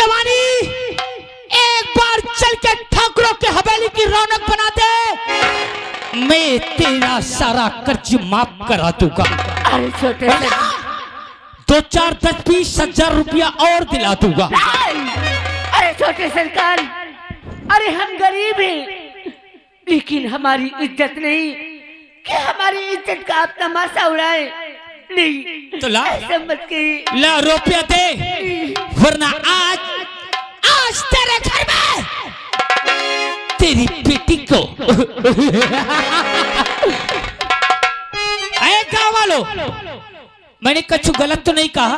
जवानी एक बार चल के ठाकुरों के हवेली की रौनक बना दे, मैं तेरा सारा कर्ज माफ करा दूंगा। अरे छोटे से 2 4 10 20 हजार रुपया और दिला दूंगा। अरे छोटे सरकार, अरे हम गरीब हैं, लेकिन हमारी इज्जत नहीं कि हमारी इज्जत का आप तमाशा उड़ाए। नहीं तो ला मत की ला रुपया दे, वरना आज तेरे घर में तेरी बेटी को अरे गाँव वालों, मैंने कुछ गलत तो नहीं कहा?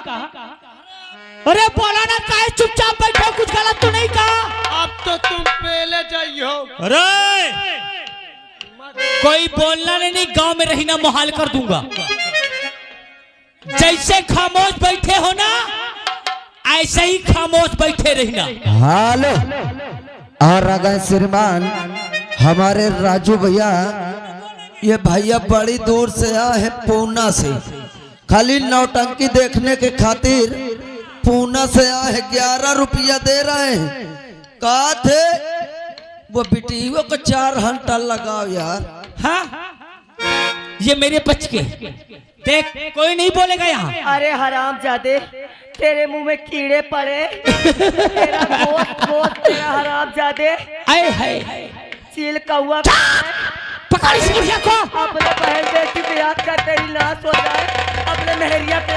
अरे बोला ना, काहे चुपचाप बैठो, कुछ गलत तो नहीं कहा? अब तो तुम पहले जाइयो। अरे कोई बोलना नहीं, गांव में रहना मुहाल कर दूंगा। जैसे खामोश बैठे हो ना, ऐसे ही खामोश बैठे रहना। हेलो, और अगर श्रीमान हमारे राजू भैया, ये भैया बड़ी दूर से आए हैं पूना से, खाली नौटंकी देखने के खातिर पूना से आए। 11 रुपया दे रहे हैं। कहा थे वो बिटियों को 4 घंटा लगाओ यार। हाँ, ये मेरे बच्चे देख, कोई नहीं बोलेगा यहाँ। अरे हरामजादे, तेरे मुंह में कीड़े पड़े। तेरा गोश्त तेरा हरामजादे। आए हाय, चील कौआ पकड़ इस बुढ़िया को। अपने बहन बेटी पे याद कर, तेरी लाश हो जाए अपने मेहरिया पे।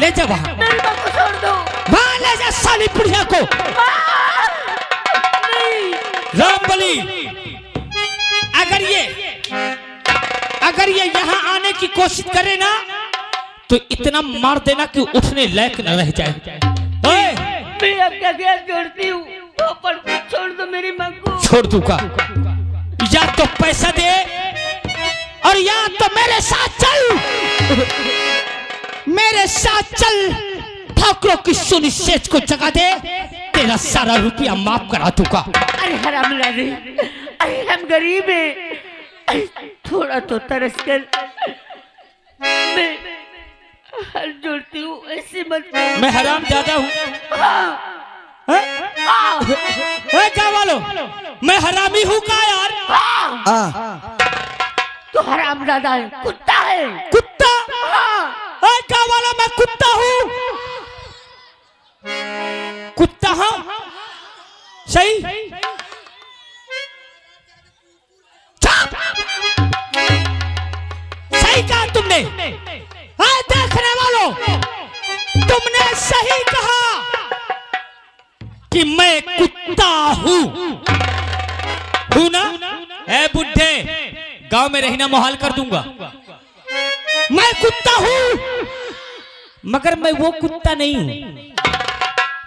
ले जा वहाँ, मेरी माँ को छोड़ दो। वहाँ ले जा साली बुढ़िया को। रामबली, अगर ये यहाँ आने की कोशिश करे ना, तो इतना मार देना कि उठने लायक न रह जाए। मैं अपना गैस जोड़ती हूँ, छोड़ दो मेरी माँ को। छोड़ दूंगा, या तो पैसा दे और या तो मेरे साथ चल। मेरे साथ चल, ठाकुरों की सुनी सेठ को जगा दे, तेरा सारा रुपया माफ करा दूंगा। अरे हरामजादे, अरे हम गरीब हैं, थोड़ा तो तरस कर। मैं हाथ जोड़ती हूँ, ऐसे मत कर। मैं हराम ज्यादा हूँ? क्या वालो, मैं हरामी हूँ का यार? तो हरामजादा है, कुत्ता है। कुत्ता? क्या वाला, मैं कुत्ता हूँ? कुत्ता हाँ, सही। सही कहा तुमने। देखने वालों, तुमने सही कहा कि मैं कुत्ता हूँ ना? ए बुड्ढे, गांव में रहना मुहाल कर दूंगा। मैं कुत्ता हूँ, मगर मैं वो कुत्ता नहीं हूँ।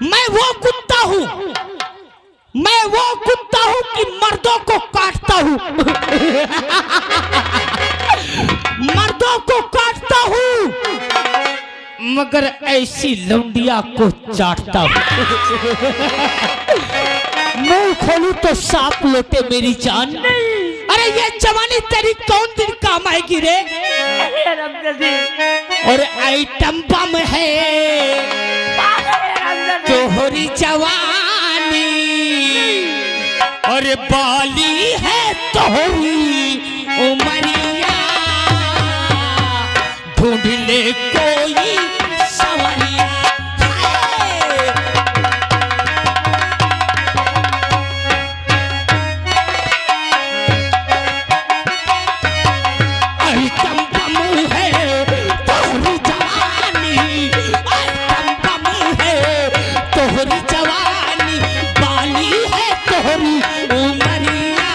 मैं वो कुत्ता हूँ, मैं वो कुत्ता हूँ कि मर्दों को काटता हूँ। मर्दों को काटता हूँ, मगर ऐसी लौंडिया को चाटता हूँ। मुंह खोलूं तो सांप लोटे मेरी जान। अरे ये जवानी तेरी कौन दिन काम आएगी रे? और आइटम बम है तोहरी जवानी, और बाली है तोहरी उमरिया, ढूंढ ले कोई सवरिया। आइटम बम है तोहरी जवानी, आइटम बम है तोहरी जवानी, बाली है तोहरी उमरिया।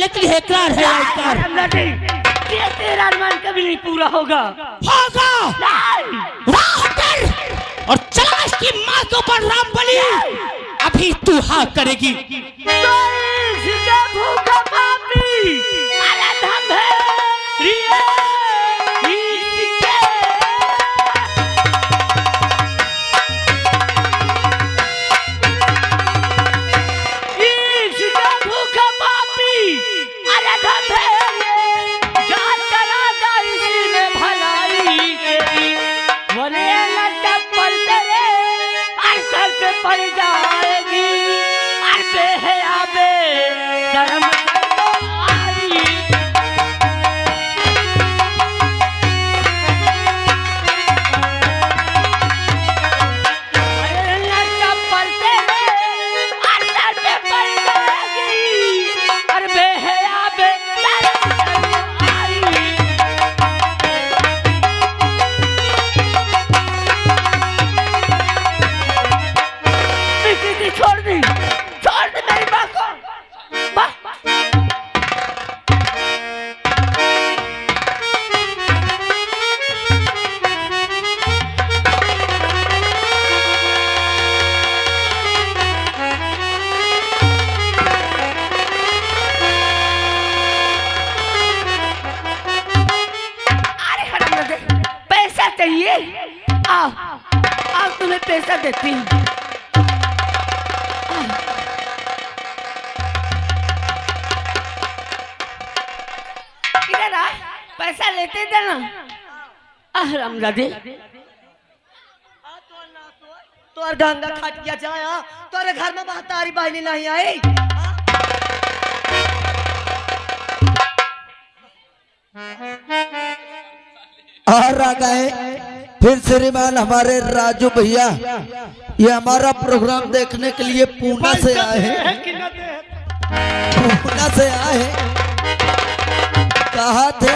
लेकिन इकरार है इकरार। ये तेरा अरमान कभी नहीं पूरा होगा। होगा। नहीं। राह कर और चला इसकी माँ के ऊपर राम बलि। अभी तू हाँ करेगी। भूखा पापी अरे धम है रिया भूखा पापी अरे धम है जान करा इसी में भलाई बोले लड़का पलटे और सर पे पड़ जाएगी और बेहयाबे शर्म आई। अरे लड़का पलटे और सर पे पड़ जाएगी और बेहयाबे शर्म आई। छोड़ दी मेरी माँ को। अरे हरामजादे पैसा चाहिए? आओ आओ तुम्हें पैसा देती हूँ। पैसा लेते देना। हरामजादे तोर गंगा खट गया जाया तोरे घर में महतारी बहनी नहीं आई। और आ गए फिर श्रीमान हमारे राजू भैया। ये हमारा प्रोग्राम देखने के लिए पूना से आए हैं। पूना से आए हैं। कहा थे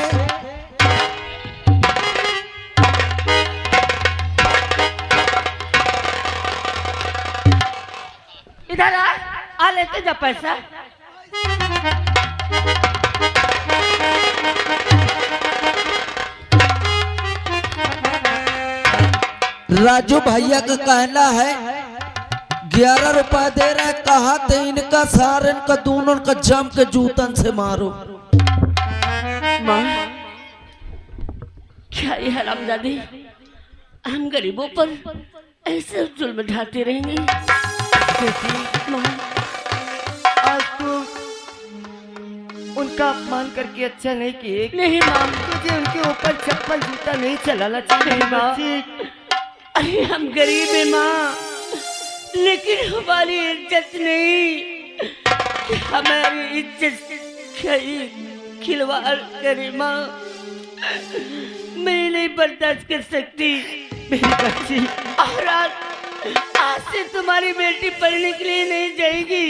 इधर आ लेते जा पैसा। राजू भैया का कहना है 11 रुपया दे रहे। कहा थे इनका सार इनका दोनों का जम के जूतन से मारो। माँ क्या ये हरामजादी हम गरीबों पर ऐसे जुल्म ढाते रहेंगे? माँ आज तू उनका अपमान करके अच्छा नहीं किए। नहीं माँ तुझे उनके ऊपर चप्पल जूता नहीं चलाना चाहिए। नहीं माँ अरे हम गरीब हैं माँ लेकिन हमारी इज्जत नहीं। हमारी इज्जत खिलवाड़ करे माँ। मैं नहीं बर्दाश्त कर सकती मेरी बच्ची। और आज से तुम्हारी बेटी पढ़ने के लिए नहीं जाएगी।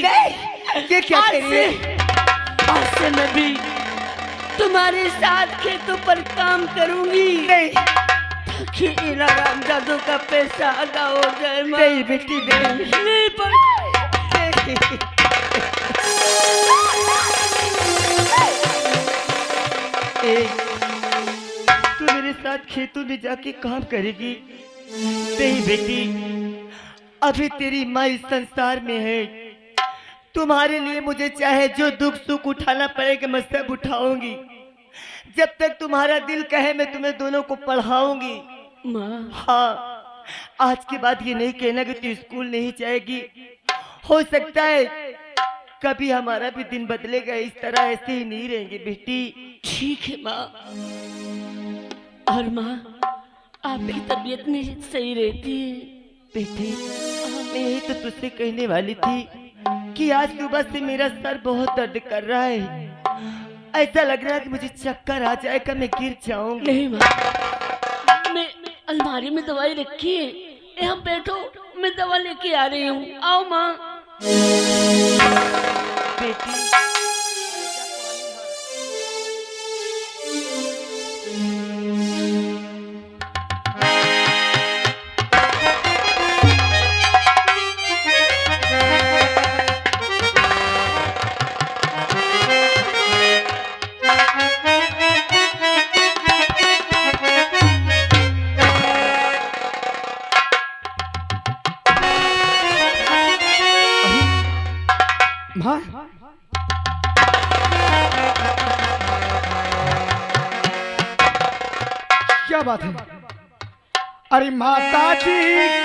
ये क्या कह रही है? आज से मैं भी तुम्हारे साथ खेतों पर काम करूंगी ताकि इन हरामजादों का पैसा अदा हो जाए। नहीं बेटी नहीं तू मेरे साथ खेतों में जाके काम करेगी? नहीं बेटी अभी तेरी माँ इस संसार में है। तुम्हारे लिए मुझे चाहे जो दुख सुख उठाना पड़ेगा मैं सब उठाऊंगी। जब तक तुम्हारा दिल कहे मैं तुम्हें दोनों को पढ़ाऊंगी। माँ हाँ आज के बाद ये नहीं कहना कि तू स्कूल नहीं जाएगी। हो सकता है कभी हमारा भी दिन बदलेगा। इस तरह ऐसे ही नहीं रहेंगे बेटी। ठीक है माँ। और माँ आपकी तबीयत नहीं सही रहती है? बेटी मैं यही तो तुझसे कहने वाली थी कि आज सुबह से मेरा सर बहुत दर्द कर रहा है। ऐसा लग रहा है कि मुझे चक्कर आ जाएगा, मैं गिर जाऊंगी। नहीं माँ मैं अलमारी में दवाई रखी है, यहाँ बैठो मैं दवा लेके आ रही हूँ। आओ माँ। बेटी क्या बात है? अरे माता जी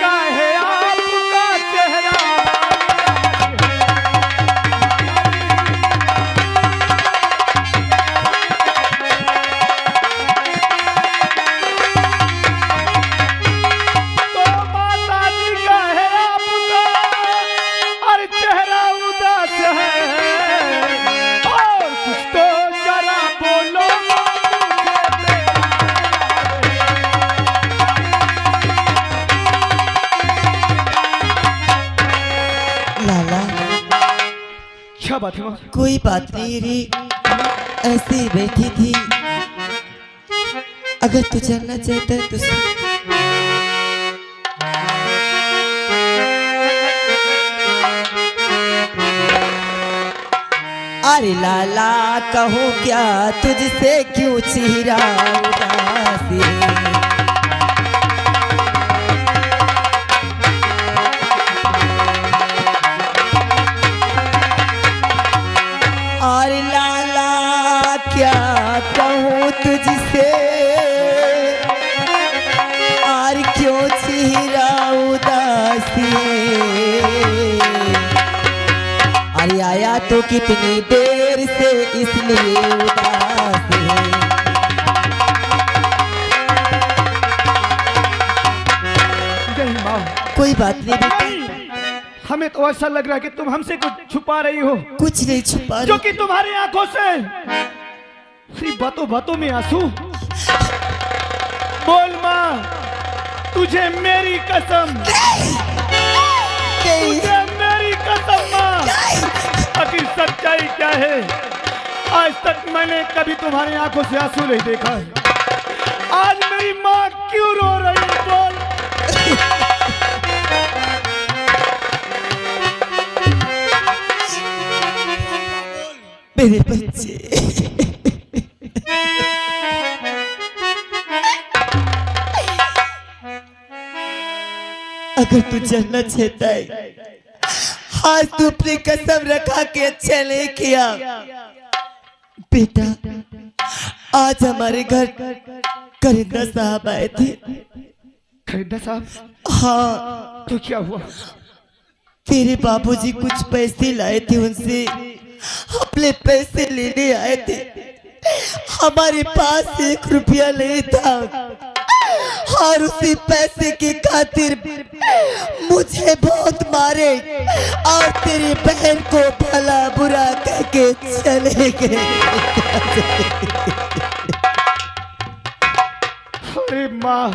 का है आपका चेहरा, तो माता जी का है आपका अरे चेहरा उदास है, और कुछ तो जरा बोलो लाला क्या बात है माँ? कोई बात नहीं रे, ऐसे ही बैठी थी। अगर तू जानना चाहता है तो अरे लाला कहो क्या तुझसे क्यों चेहरा उदासी है? अरे लाला क्या कहूँ तुझसे, और क्यों चेहरा उदासी है? अरे आया तो कितनी देर से इसलिए उदास है। जय माँ। कोई बात नहीं बेटा, हमें तो ऐसा लग रहा है कि तुम हमसे कुछ छुपा रही हो, कुछ नहीं छुपा जो रही। कि तुम्हारी आंखों से सिर्फ बातों बातों में आंसू। बोल माँ, तुझे मेरी कसम, तुझे मेरी कसम माँ, आखिर सच्चाई क्या है? आज तक मैंने कभी तुम्हारी आंखों से आंसू नहीं देखा है। आज मेरी माँ क्यों रो रही है? बोल। मेरे बच्चे, अगर तू जानना चाहता है, आज तू अपनी कसम रखा के अच्छा नहीं किया। बेटा आज हमारे घर करिंदा साहब आए थे। खरीदा साहब? हाँ, तो क्या हुआ? तेरे बाबूजी कुछ पैसे लाए थे, उनसे अपने पैसे लेने आए थे। हमारे पास 1 रुपया नहीं था, और उसी पैसे की खातिर मुझे बहुत मारे और तेरी बहन को भला बुरा कह के चले गए। अरे माँ,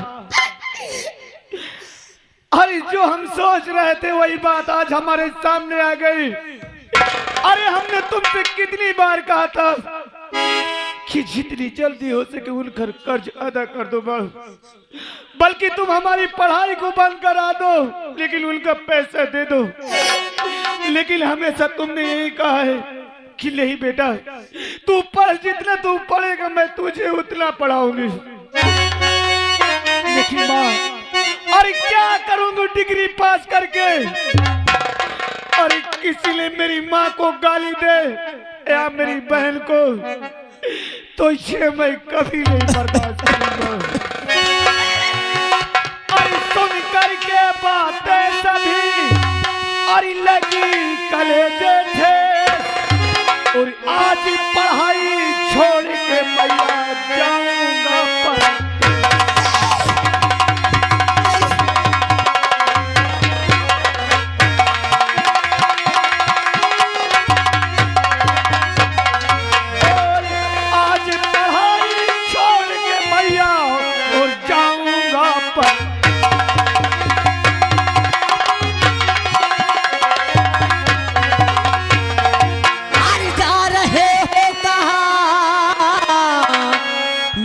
अरे जो हम सोच रहे थे वही बात आज हमारे सामने आ गई। अरे हमने तुमसे कितनी बार कहा था कि जितनी जल्दी हो सके उनका कर्ज अदा कर दो, बल्कि तुम हमारी पढ़ाई को बंद करा दो, लेकिन उनका पैसा दे दो। लेकिन हमेशा तुमने यही कहा है कि नहीं बेटा, तू पढ़, जितना तू पढ़ेगा मैं तुझे उतना पढ़ाऊंगी। लेकिन माँ, अरे क्या करूंगा डिग्री पास करके? अरे किसी ने मेरी माँ को गाली दे या मेरी बहन को, तो ये मैं कभी नहीं बर्दाश्त करूंगा। अरे सुन करके बातें सभी अरे लगी कलेजे थे, और आज पढ़ाई छोड़ के मैया जाऊंगा पर।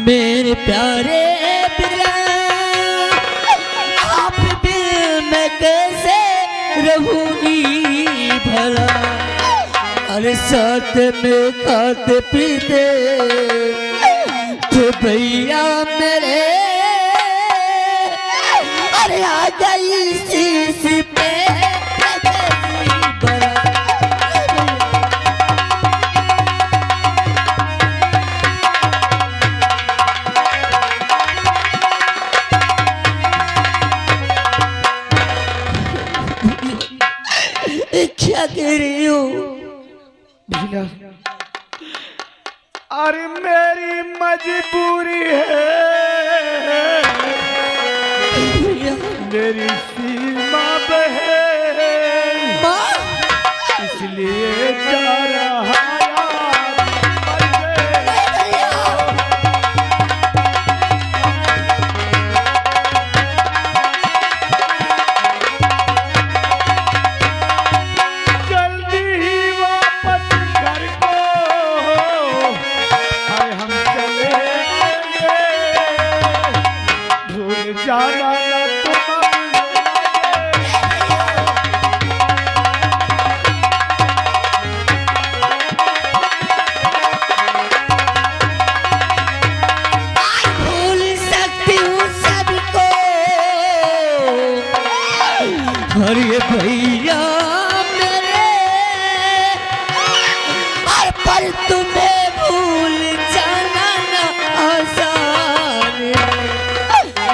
मेरे प्यारे बिरल, आप बिल में कैसे रहूंगी भला? अरे साथ में खाते पीते तो भैया मेरे, अरे आ गई शीश पे भैया, अरे मेरी मजबूरी है, मेरी सीमा पे है, इसलिए जा रहा अरे भैया मेरे, हर पल तुम्हें भूल जाना ना आसान।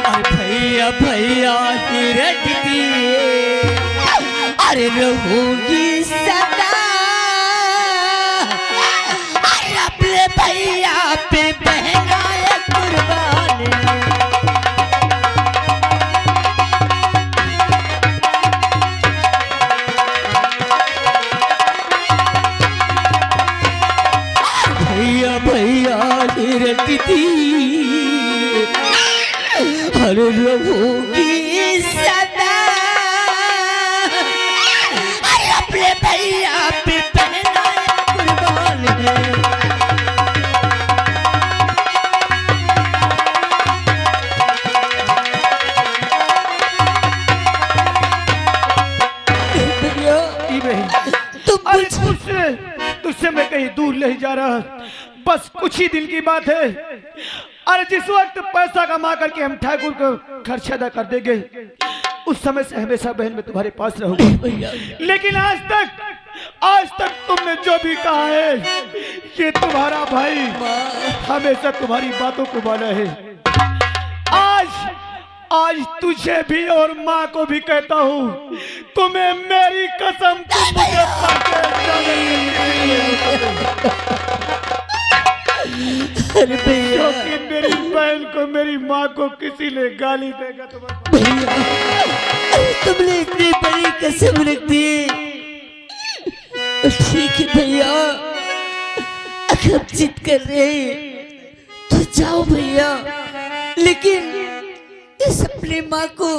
अरे भैया भैया हिरट दिए, अरे रहूंगी सदा, अरे अपने भैया पे बहना कुर्बान। भैया भैया हिरती हर रहूंगी सदा, अरे अपने भैया पे पहना कुर्बान है। अरे तुझसे मैं कहीं दूर नहीं जा रहा, बस कुछ ही दिन की बात है। अरे जिस वक्त पैसा कमा करके हम ठाकुर को खर्च अदा कर देंगे, उस समय से हमेशा बहन में तुम्हारे पास रहूंगा। लेकिन आज तक तुमने जो भी कहा है, ये तुम्हारा भाई हमेशा तुम्हारी बातों को माना है। आज तुझे भी और माँ को भी कहता हूँ, तुम्हें मेरी कसम, तुम मुझे क्योंकि मेरी बहन को, मेरी माँ को किसी ने गाली देगा तो भैया, तुमने इतनी बड़ी कसम रख दी। ठीक है भैया, अगर आप जिद कर रहे तो जाओ भैया, लेकिन इस अपनी माँ को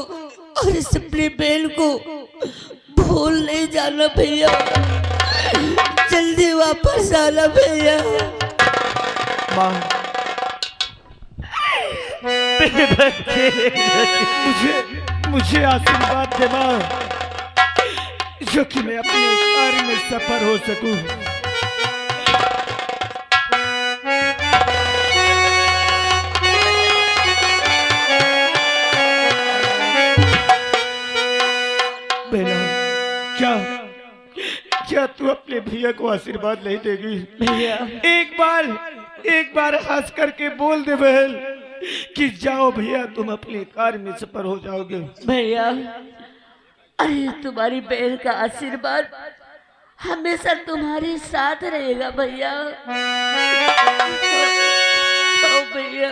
और इस अपनी बहन को भूल नहीं जाना भैया, जल्दी वापस आना भैया। माँ, मुझे आशीर्वाद दे माँ, जो कि मैं अपने कार्य में सफल हो सकूं। क्या तू अपने भैया को आशीर्वाद नहीं देगी? भैया एक बार हंस करके बोल दे बहन कि जाओ भैया, तुम अपने कार्य में सफल हो जाओगे। भैया, अरे तुम्हारी बहन का आशीर्वाद हमेशा तुम्हारे साथ रहेगा भैया। ओ भैया,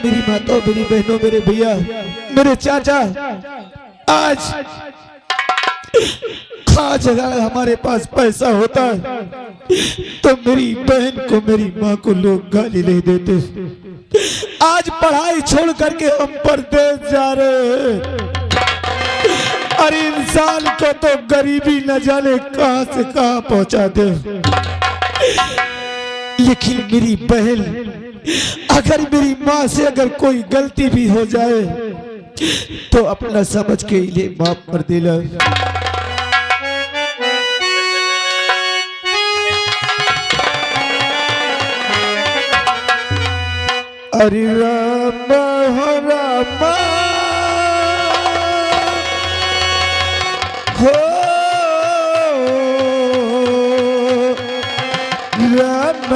मेरी माता, मेरी बहनों, मेरे भैया, मेरे चाचा, आज अगर हमारे पास पैसा होता तो मेरी बहन को, मेरी माँ को लोग गाली नहीं देते। आज पढ़ाई छोड़ करके हम परदेश जा रहे हैं। अरे इंसान को तो गरीबी न जाने कहां से कहां पहुंचा दे। लेकिन मेरी बहन, अगर मेरी माँ से अगर कोई गलती भी हो जाए तो अपना समझ के इन्हें माफ कर देना। हरे राम राम हो राम,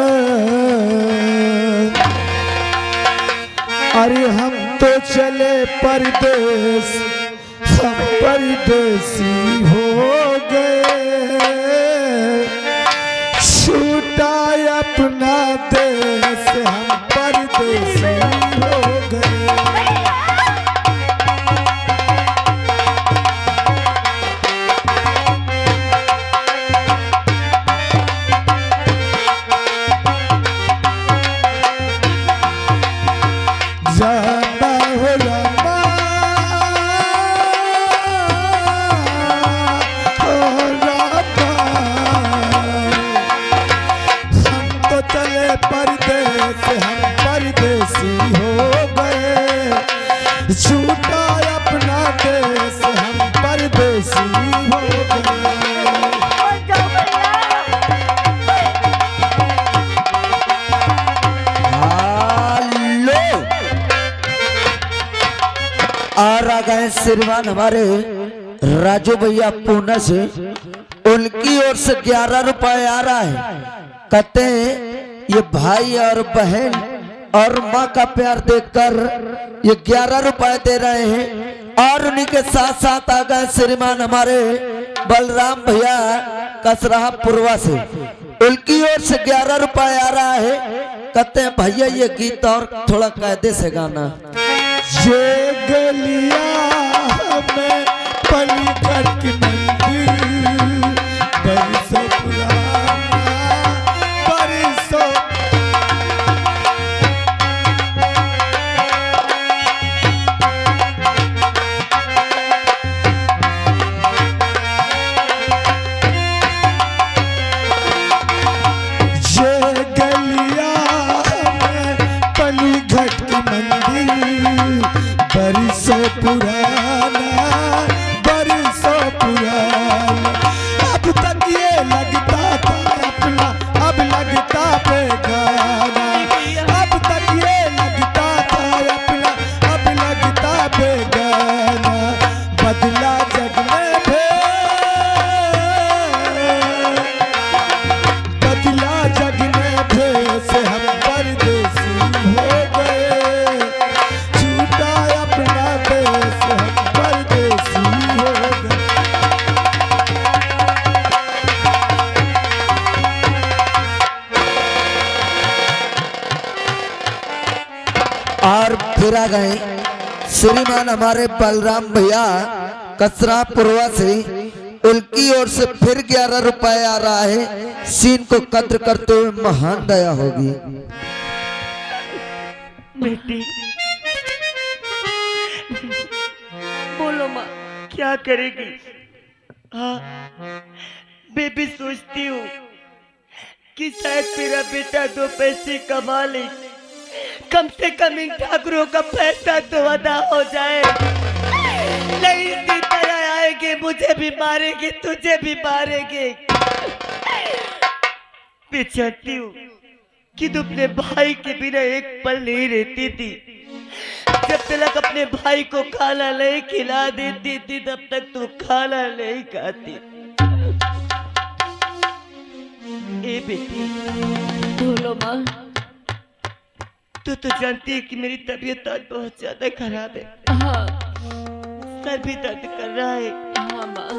अरे परदेश हम परदेसी हो गए, छूटा अपना देश हम परदेसी हो गए। जाना हो रामा, ओ रामा, हम तो चले परदेस हम परदेसी हो गए, छूटा अपना देश हम परदेसी हो गए। और आ गए श्रीमान हमारे राजू भैया पूना से, उनकी ओर से 11 रुपए आ रहा है। कहते हैं ये भाई और बहन और माँ का प्यार देखकर ये 11 रुपए दे रहे हैं। और उन्हीं के साथ साथ आ गए श्रीमान हमारे बलराम भैया कसराहा पूर्वा से, उनकी ओर से 11 रुपए आ रहा है। कहते हैं भैया ये गीत और थोड़ा कायदे से गाना। ये गलियां में पलीगढ़ की मंदिर बरसों पुराना बरसों, ये गलियां में पलीगढ़ की मंदिर बरसों पुराना बरसों पुराना। अब तक ये लगता था अपना, अब लगता बेगाना। अब तक ये लगता था अपना, अब लगता बेगाना। बदला जग में बदला जग में भेष हम परदेसी हो गए, छूटा अपना देश हम परदेसी हो गए। और फिर आ गए श्रीमान हमारे बलराम भैया कसरा पुरवा से, उनकी ओर से फिर 11 रुपए आ रहा है। सीन को कद्र करते हुए महान दया होगी। बेटी बोलो माँ, क्या करेगी? हाँ, मैं भी सोचती हूँ कि शायद मेरा बेटा 2 पैसे कमा ले, कम से कम इन ठाकुरों का पैसा तो अदा हो जाए। नहीं इसी तरह आएंगे, मुझे भी मारेंगे, तुझे भी मारेंगे। मैं चाहती हूँ कि तुम अपने भाई के बिना एक पल नहीं रहती थी। जब तक अपने भाई को खाना नहीं खिला देती थी तब तक तू खाना नहीं खाती। ए बेटी बोलो माँ। तू तो जानती है कि मेरी तबीयत आज बहुत ज्यादा खराब है, हाँ सर भी दर्द कर रहा है। हाँ माँ।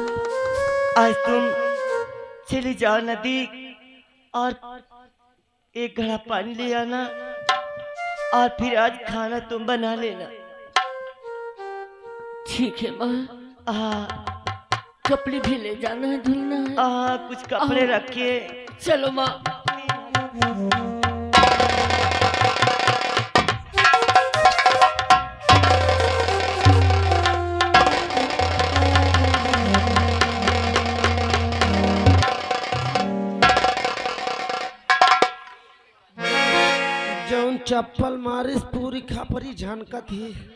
आज तुम चली जाओ नदी और एक घड़ा पानी ले आना और फिर आज खाना तुम बना लेना। ठीक है माँ। कपड़े भी ले जाना है, धुलना है। कुछ कपड़े रखिए। चलो माँ। जौन चप्पल मारिस पूरी खापरी झनकत ही।